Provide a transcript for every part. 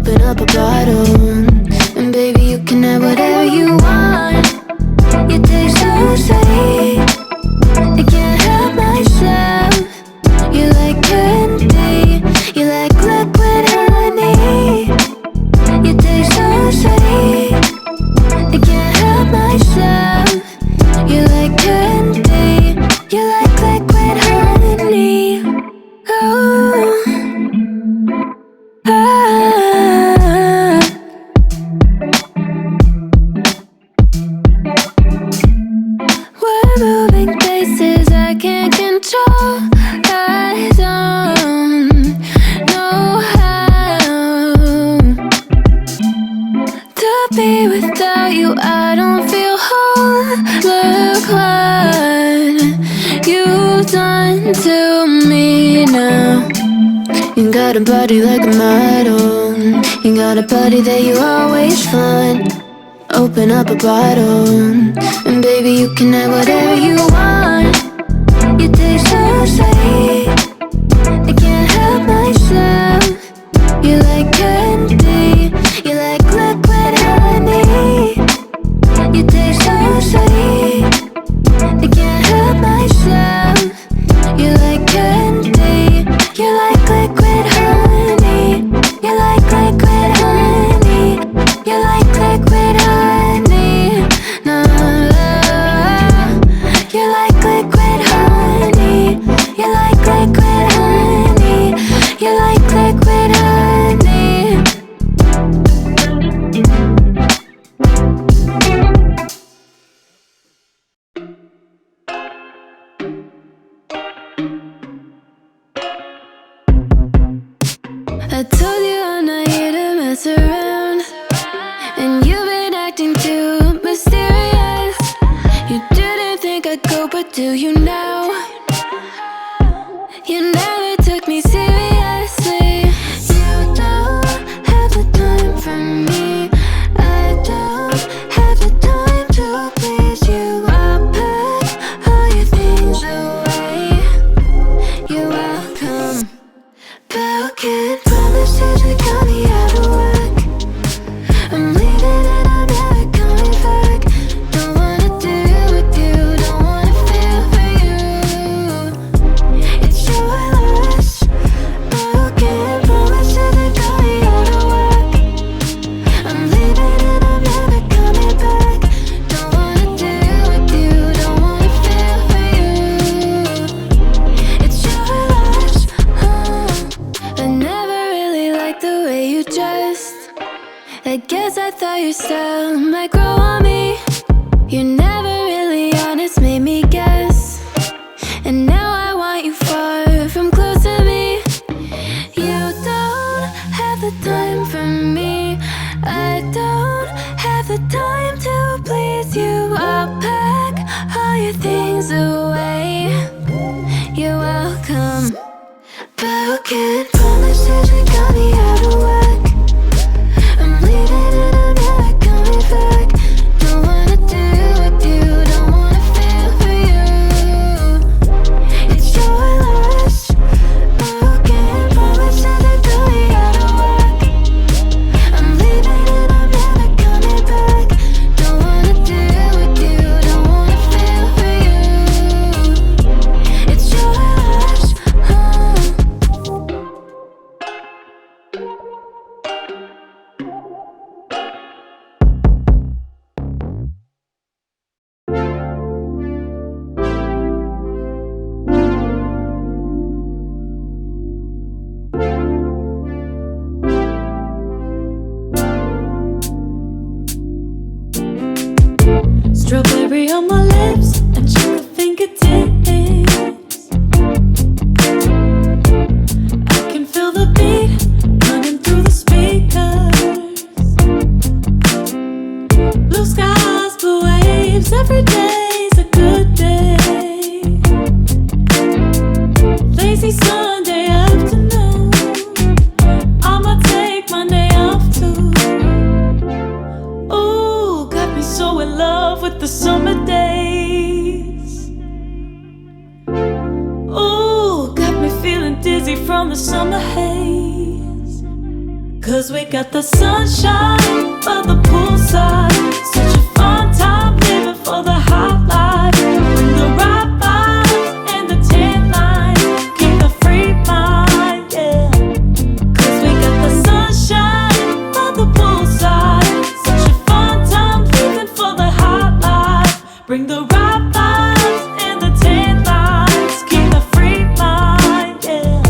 Open up a bottle, and baby you can have whatever you want. You taste so sweet, I can't help myself. You like candy, you like liquid honey. You taste so sweet, I can't help myself. You like candy, you like liquid honey. Oh, ah. We're moving places I can't control. I don't know how to be without you. I don't feel whole. Look what you've done to me now. You got a body like a model. You got a body that you always find. Open up a bottle, and baby you can have whatever you want. You taste so sweet, I can't help myself. You like candy, you like liquid honey. You taste so sweet, I can't help myself. You like candy, you like liquid honey. You like liquid honey. You like liquid honey. No, you like liquid honey. You like liquid honey. You like liquid honey. I told you I'm not here to mess around, and you've been acting too mysterious. You didn't think I'd go, but do you now? You never took me seriously. You don't have the time for me. I don't have the time to please you. I'll pack all your things away. You're welcome. Broken promises that got me out of work. I'm leaving and I'm never coming back. Don't wanna deal with you, don't wanna feel for you. It's your loss. Broken promises that got me out of work. I'm leaving and I'm never coming back. Don't wanna deal with you, don't wanna feel for you. It's your loss. I never really liked the way you dressed. I guess I thought your style might grow on me. You're never really honest, made me guess. And now I want you far from close to me. You don't have the time for me. I don't have the time to please you. I'll pack all your things away. You're welcome. Broken promises that got me out of work. I'm leaving and I'm never coming back. Don't wanna deal with you, don't wanna feel for you. It's your loss. Broken promises that got me out of work. I'm leaving and I'm never coming back. Don't wanna deal with you, don't wanna feel for you. It's your loss. Strawberry on my lips and chocolate fingertips. I can feel the beat running through the speakers. Blue skies, blue waves, every day's a good day. Lazy Sunday afternoon, I'ma take Monday off too. Ooh, got me so in love with the summer days. Ooh, got me feeling dizzy from the summer haze. 'Cause we got the sunshine by the poolside. Such a fun time living for the hot life. Bring the right vibes and the tan lines. Keep the free mind, yeah. 'Cause we got the sunshine by the poolside. Such a fun time living for the hot life. Bring the right vibes and the tan lines. Keep the free mind, yeah.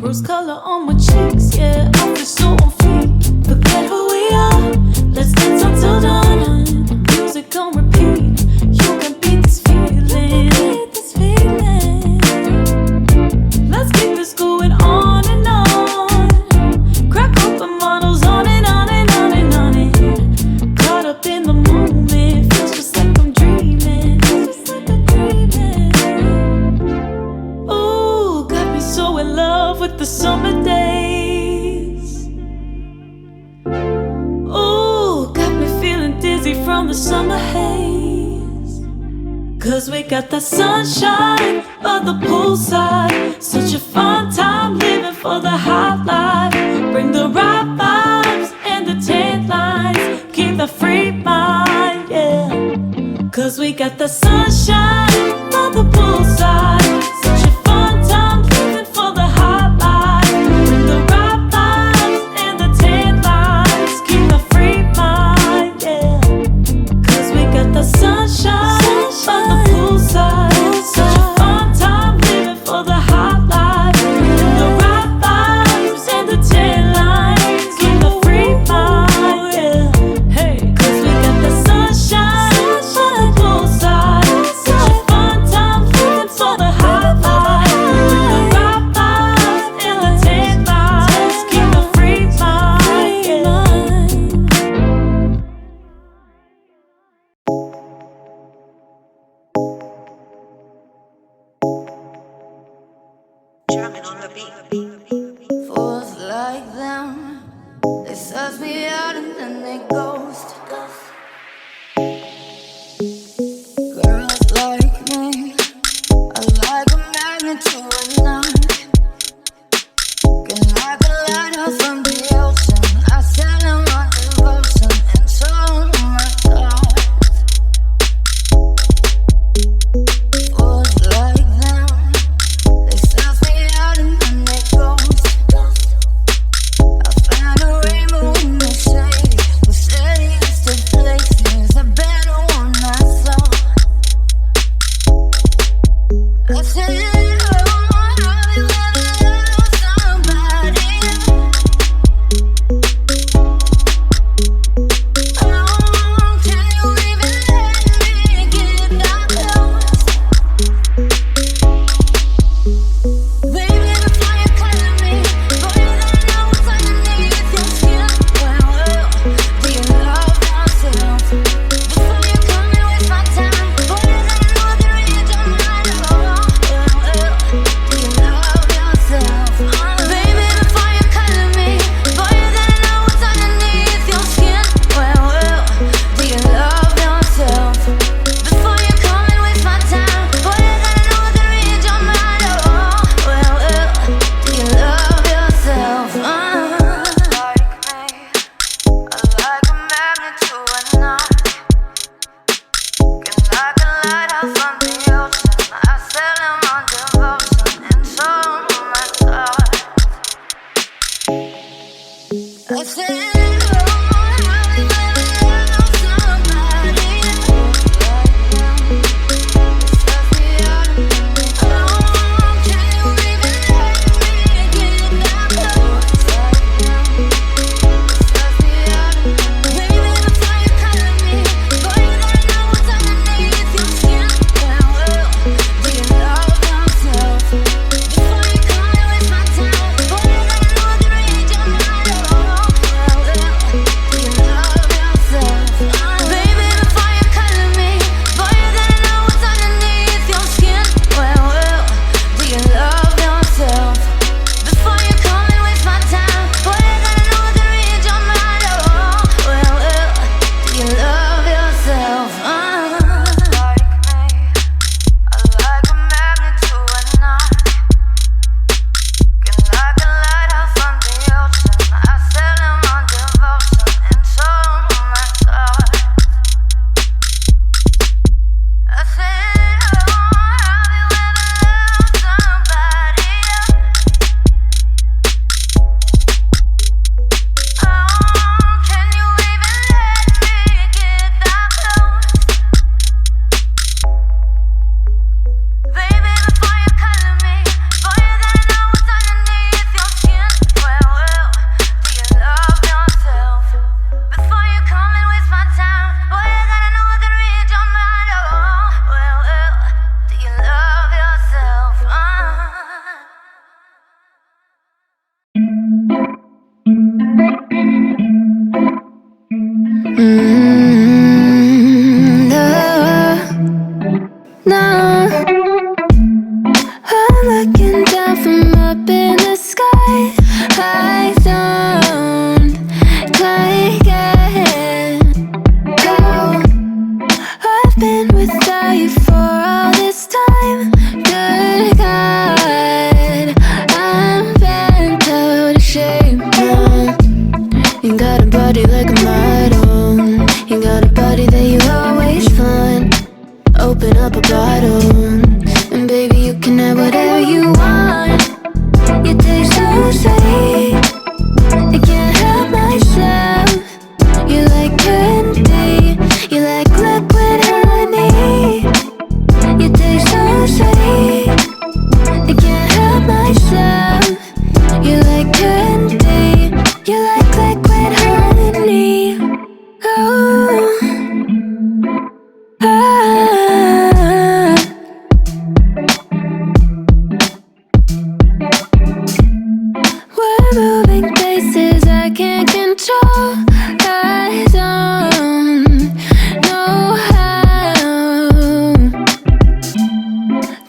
Rose color on my cheeks, yeah. I feel so on fleek. Forget who we are. Let's dance until dawn. Music on repeat. You can beat this feeling. Let's keep this going on and on. Crack open bottles on and on and on and on and. Caught up in the moment. Feels just like I'm dreaming. Ooh, got me so in love with the summer days. Ooh, got me feeling dizzy from the summer haze. 'Cause we got the sunshine by the poolside. Such a fun time living for the hot life. Bring the right vibes and the tan lines. Keep the free mind, yeah. 'Cause we got the sunshine by the poolside. Such a fun time living for the hot life. Bring the right vibes and the tan lines. Keep the free mind, yeah. 'Cause we got the sunshine by the poolside. Such a fun time living for the hot life. Bring the right vibes and the tan lines. Keep the free mind, yeah. Hey, 'cause we got the sunshine by the poolside. Such a fun time living for the hot life. Bring the right vibes and the tan lines. Keep the free mind, yeah. Fools like them, they suss me out and then they ghost. Girls like me are like a magnet to a knife. Can like a lighthouse from the ocean. I send them my devotion and show them my thoughts. Fools like them, they suss me out and then they ghost. I find a rainbow in the shade. The steadiest of places, a better one I saw. I said, oh, I've been love somebody. Oh, can you even let me get that close? Baby, before you come to me, boy, you don't know what's underneath your skin. Well, do you love yourself? Before you come and waste my time, boy, you don't know I can read your mind. Oh, looking down from up in the sky. I don't quite get how I've been without you for all this time. Good God, I'm bent out of shape now. You got a body like a model. You got a body that you always find. Open up a bottle, and baby you can have whatever you want. You taste so sweet, I can't help myself. You like candy, you like liquid honey. You taste so sweet, I can't help myself. You like candy, you like liquid honey. Oh, ah. We're moving places I can't control. I don't know how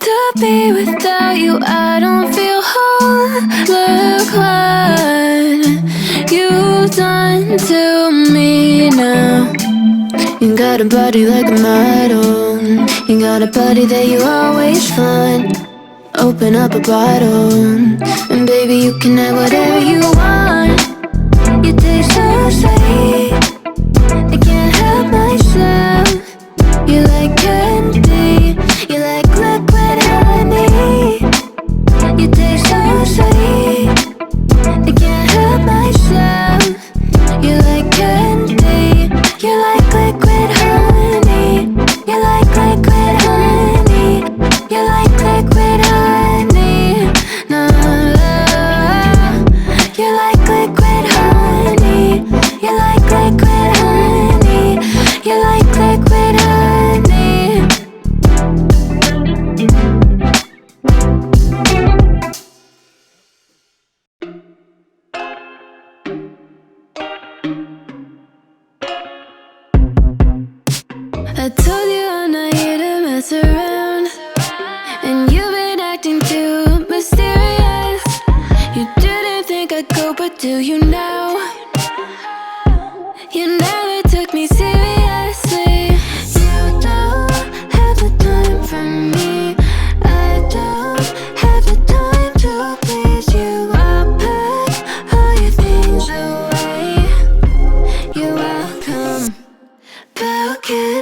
to be without you. I don't feel whole. Look what you've done to me now. You got a body like a model. You got a body that you always find. Open up a bottle, and baby you can have whatever you want. You taste so sweet, I can't help myself. You like candy, you like liquid honey. You taste so sweet, I can't help myself. You like candy, you like liquid honey. You like liquid honey. You like liquid honey. No, you like liquid honey. You like liquid honey. You like liquid honey. I told you I'm not here to mess around, and you've been acting too mysterious. You didn't think I'd go, but do you now? You never took me seriously. You don't have the time for me. I don't have the time to please you. I put all your things away. You're welcome. Broken